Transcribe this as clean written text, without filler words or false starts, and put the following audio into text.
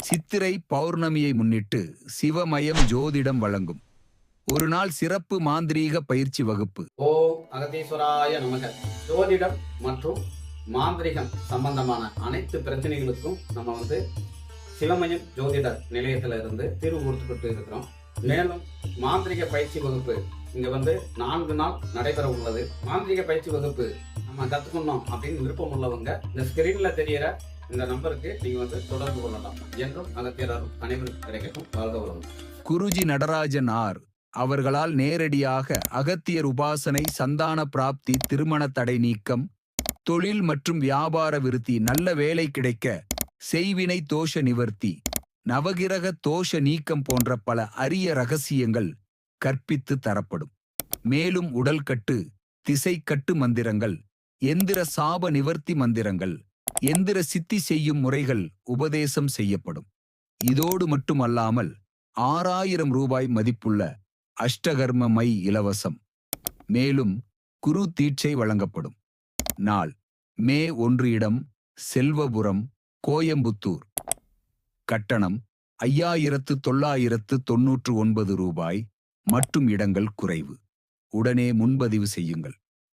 சித்திரை பௌர்ணமியை முன்னிட்டு சிவமயம் ஜோதிடம் வழங்கும் ஒரு நாள் சிறப்பு மாந்திரீக பயிற்சி வகுப்பு. ஓம் அகதீஸ்வராய நமக. ஜோதிடம் மற்றும் மாந்திரிகம் சம்பந்தமான அனைத்து பிரச்சனைகளுக்கும் நம்ம சிவமயம் ஜோதிடர் நிலையத்துல இருந்து தீர்வு கொடுத்துக்கிட்டு இருக்கிறோம். மேலும் மாந்திரிக பயிற்சி வகுப்பு இங்க 4 நாள் நடைபெற உள்ளது. மாந்திரிக பயிற்சி வகுப்பு நம்ம கத்துக்கணும் அப்படின்னு விருப்பம் உள்ளவங்க இந்த ஸ்கிரீன்ல தெரியற இந்த நம்பருக்கு நீங்க தொடர்பு கொள்ளலாம். என்றும் அகத்தியரும் அனைவரும் கிடைக்கட்டும். வாழ்க வளமுடன். குருஜி நடராஜன் ஆர் அவர்களால் நேரடியாக அகத்தியர் உபாசனை, சந்தான பிராப்தி, திருமண தடை நீக்கம், தொழில் மற்றும் வியாபார விருத்தி, நல்ல வேலை கிடைக்க, செய்வினை தோஷ நிவர்த்தி, நவகிரக தோஷ நீக்கம் போன்ற பல அரிய ரகசியங்கள் கற்பித்து தரப்படும். மேலும் உடல்கட்டு, திசைக்கட்டு மந்திரங்கள், எந்திர சாப நிவர்த்தி மந்திரங்கள், எந்திர சித்தி செய்யும் முறைகள் உபதேசம் செய்யப்படும். இதோடு மட்டுமல்லாமல் 6000 ரூபாய் மதிப்புள்ள அஷ்டகர்ம மை இலவசம். மேலும் குரு தீட்சை வழங்கப்படும். நாள் மே 1. இடம் செல்வபுரம், கோயம்புத்தூர். கட்டணம் 5999 ரூபாய். மற்றும் இடங்கள் குறைவு. உடனே முன்பதிவு செய்யுங்கள்.